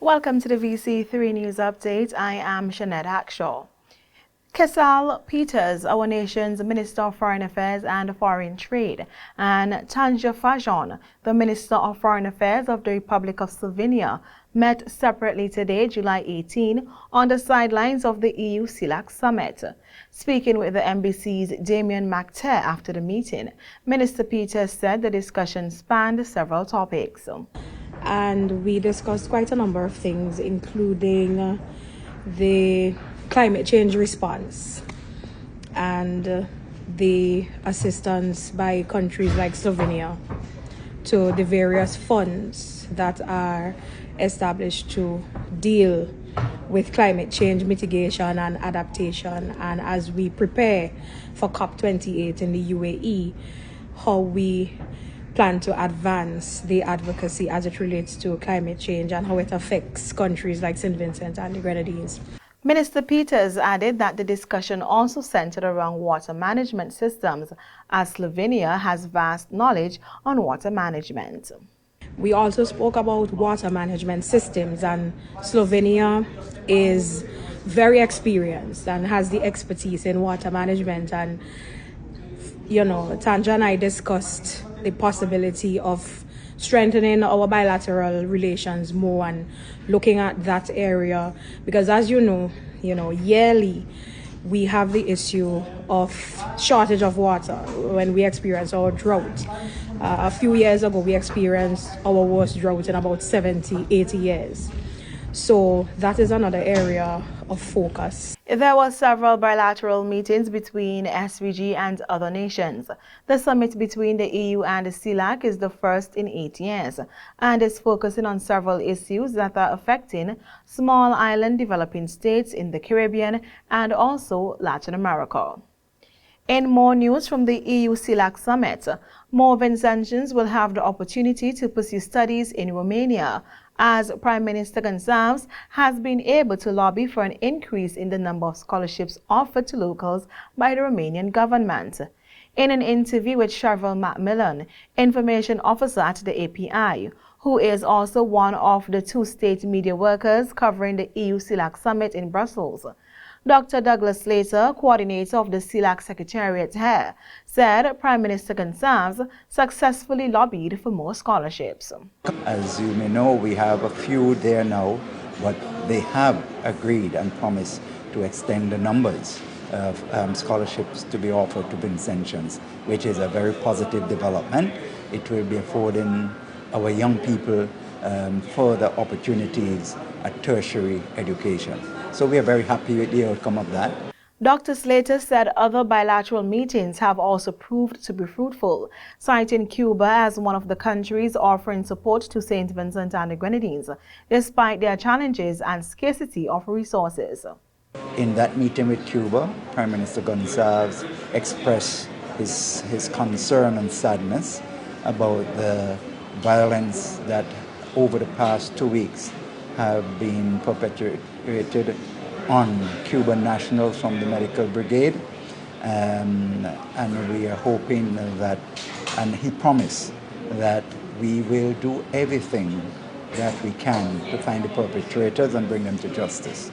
Welcome to the VC3 News Update. I am Shanette Hackshaw. Kesal Peters, our nation's Minister of Foreign Affairs and Foreign Trade, and Tanja Fajon, the Minister of Foreign Affairs of the Republic of Slovenia, met separately today, July 18, on the sidelines of the EU CELAC summit. Speaking with the NBC's Damien McTeer after the meeting, Minister Peters said the discussion spanned several topics. And we discussed quite a number of things, including the climate change response and the assistance by countries like Slovenia to the various funds that are established to deal with climate change mitigation and adaptation, and as we prepare for COP28 in the UAE, how we plan to advance the advocacy as it relates to climate change and how it affects countries like St. Vincent and the Grenadines. Minister Peters added that the discussion also centered around water management systems, as Slovenia has vast knowledge on water management. We also spoke about water management systems, and Slovenia is very experienced and has the expertise in water management. And Tanja and I discussed the possibility of strengthening our bilateral relations more and looking at that area, because as you know, yearly we have the issue of shortage of water when we experience our drought. A few years ago, we experienced our worst drought in about 70, 80 years. So that is another area of focus. There were several bilateral meetings between SVG and other nations. The summit between the EU and the CELAC is the first in 8 years and is focusing on several issues that are affecting small island developing states in the Caribbean and also Latin America. In more news from the EU CELAC summit, more Vincentians will have the opportunity to pursue studies in Romania, as Prime Minister Gonçalves has been able to lobby for an increase in the number of scholarships offered to locals by the Romanian government. In an interview with Cheryl Macmillan, information officer at the API, who is also one of the two state media workers covering the EU CELAC summit in Brussels, Dr. Douglas Slater, coordinator of the CELAC Secretariat here, said Prime Minister Gonçalves successfully lobbied for more scholarships. As you may know, we have a few there now, but they have agreed and promised to extend the numbers of scholarships to be offered to Vincentians, which is a very positive development. It will be affording our young people further opportunities at tertiary education. So we are very happy with the outcome of that. Dr. Slater said other bilateral meetings have also proved to be fruitful, citing Cuba as one of the countries offering support to St. Vincent and the Grenadines, despite their challenges and scarcity of resources. In that meeting with Cuba, Prime Minister Gonçalves expressed his concern and sadness about the violence that over the past 2 weeks have been perpetrated on Cuban nationals from the medical brigade, and we are hoping that, and he promised that we will do everything that we can to find the perpetrators and bring them to justice.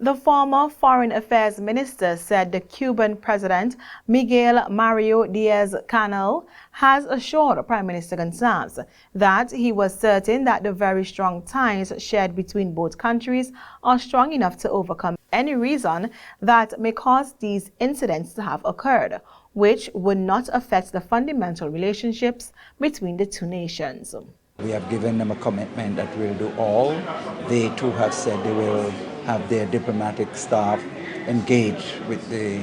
The former Foreign Affairs Minister said the Cuban President Miguel Mario Diaz-Canel has assured Prime Minister Gonçalves that he was certain that the very strong ties shared between both countries are strong enough to overcome any reason that may cause these incidents to have occurred, which would not affect the fundamental relationships between the two nations. We have given them a commitment that we'll do all. They too have said they will have their diplomatic staff engage with their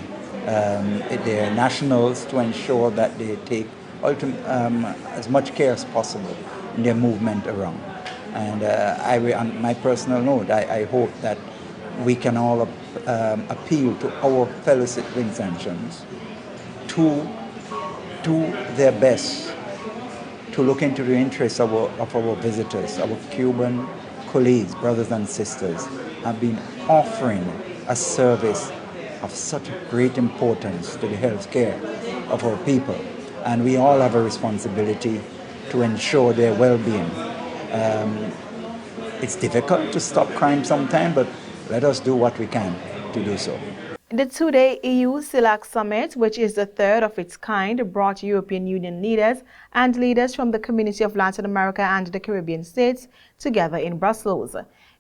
nationals to ensure that they take as much care as possible in their movement around. And on my personal note, I hope that we can all appeal to our fellow Vincentians to do their best to look into the interests of our visitors. Our Cuban colleagues, brothers and sisters, have been offering a service of such great importance to the health care of our people. And we all have a responsibility to ensure their well-being. It's difficult to stop crime sometimes, but let us do what we can to do so. The two-day EU CELAC summit, which is the third of its kind, brought European Union leaders and leaders from the community of Latin America and the Caribbean states together in Brussels.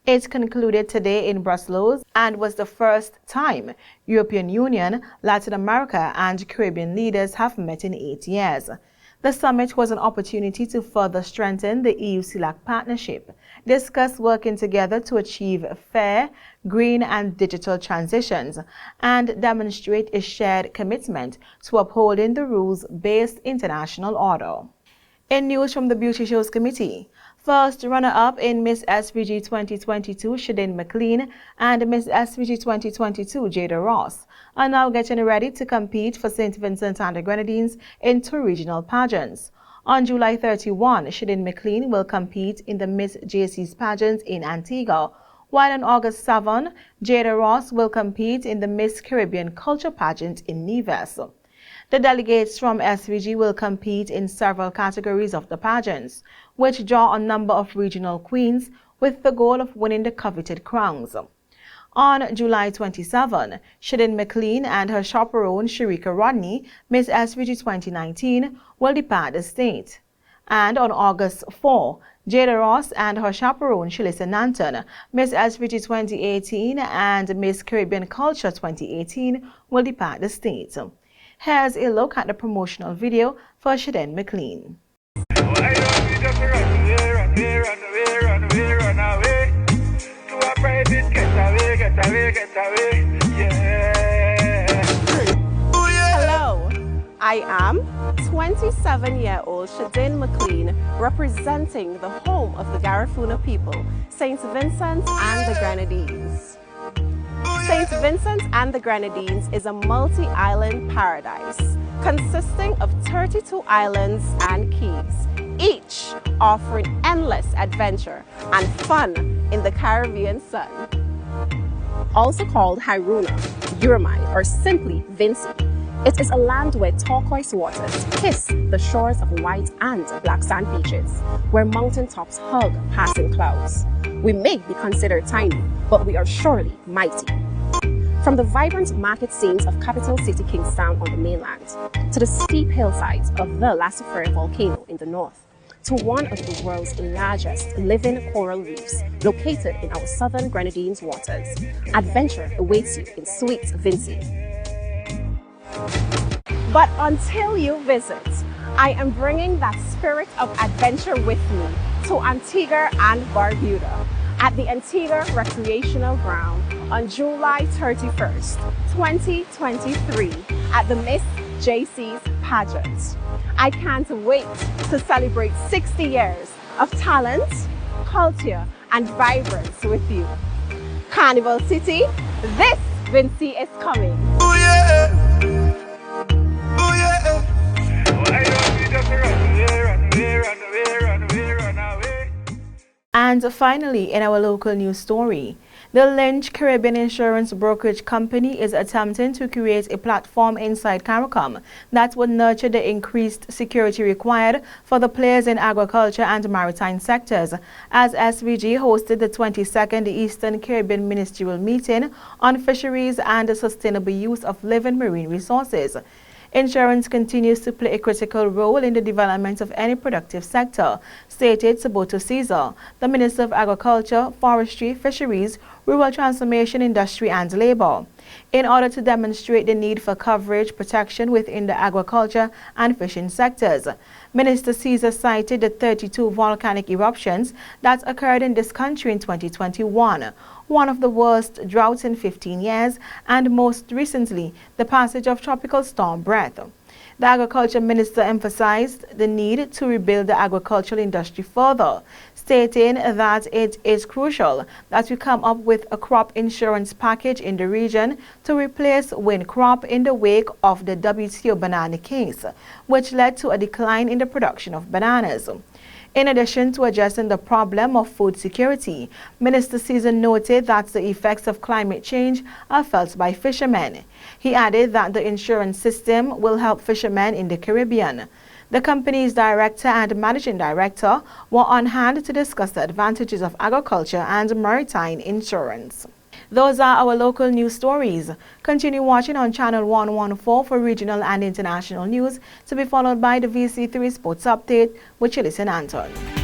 It concluded today in Brussels and was the first time European Union, Latin America and Caribbean leaders have met in 8 years. The summit was an opportunity to further strengthen the EU-CELAC partnership, discuss working together to achieve fair, green and digital transitions, and demonstrate a shared commitment to upholding the rules-based international order. In news from the Beauty Shows Committee, first runner-up in Miss SVG 2022, Shadane McLean, and Miss SVG 2022, Jada Ross, are now getting ready to compete for St. Vincent and the Grenadines in 2 regional pageants. On July 31, Shadane McLean will compete in the Miss JC's pageant in Antigua, while on August 7, Jada Ross will compete in the Miss Caribbean Culture pageant in Nevis. The delegates from SVG will compete in several categories of the pageants, which draw a number of regional queens with the goal of winning the coveted crowns. On July 27, Shadane McLean and her chaperone Sharika Rodney, Miss SVG 2019, will depart the state. And on August 4, Jada Ross and her chaperone Shalissa Nanton, Miss SVG 2018 and Miss Caribbean Culture 2018, will depart the state. Here's a look at the promotional video for Shadane McLean. Hello, I am 27-year-old Shadane McLean, representing the home of the Garifuna people, St. Vincent and the Grenadines. St. Vincent and the Grenadines is a multi-island paradise consisting of 32 islands and keys, each offering endless adventure and fun in the Caribbean sun. Also called Hairuna, Uramai, or simply Vinci, it is a land where turquoise waters kiss the shores of white and black sand beaches, where mountaintops hug passing clouds. We may be considered tiny, but we are surely mighty. From the vibrant market scenes of capital city Kingstown on the mainland, to the steep hillsides of the Lassifere volcano in the north, to one of the world's largest living coral reefs located in our southern Grenadines waters, adventure awaits you in sweet Vinci. But until you visit, I am bringing that spirit of adventure with me to Antigua and Barbuda at the Antigua Recreational Ground on July 31st, 2023 at the Miss JC's pageant. I can't wait to celebrate 60 years of talent, culture, and vibrance with you. Carnival City, this Vinci is coming. Oh yeah! Oh yeah! And finally, in our local news story, the Lynch Caribbean Insurance Brokerage Company is attempting to create a platform inside CARICOM that would nurture the increased security required for the players in agriculture and maritime sectors, as SVG hosted the 22nd Eastern Caribbean Ministerial Meeting on Fisheries and the Sustainable Use of Living Marine Resources. Insurance continues to play a critical role in the development of any productive sector, stated Saboto Caesar, the Minister of Agriculture, Forestry, Fisheries, Rural Transformation, Industry and Labour. In order to demonstrate the need for coverage protection within the agriculture and fishing sectors, Minister Caesar cited the 32 volcanic eruptions that occurred in this country in 2021, one of the worst droughts in 15 years, and most recently, the passage of Tropical Storm Breath. The Agriculture Minister emphasized the need to rebuild the agricultural industry further, stating that it is crucial that we come up with a crop insurance package in the region to replace wind crop in the wake of the WTO banana case, which led to a decline in the production of bananas. In addition to addressing the problem of food security, Minister Caesar noted that the effects of climate change are felt by fishermen. He added that the insurance system will help fishermen in the Caribbean. The company's director and managing director were on hand to discuss the advantages of agriculture and maritime insurance. Those are our local news stories. Continue watching on Channel 114 for regional and international news, to be followed by the VC3 Sports Update with Chilison Anton.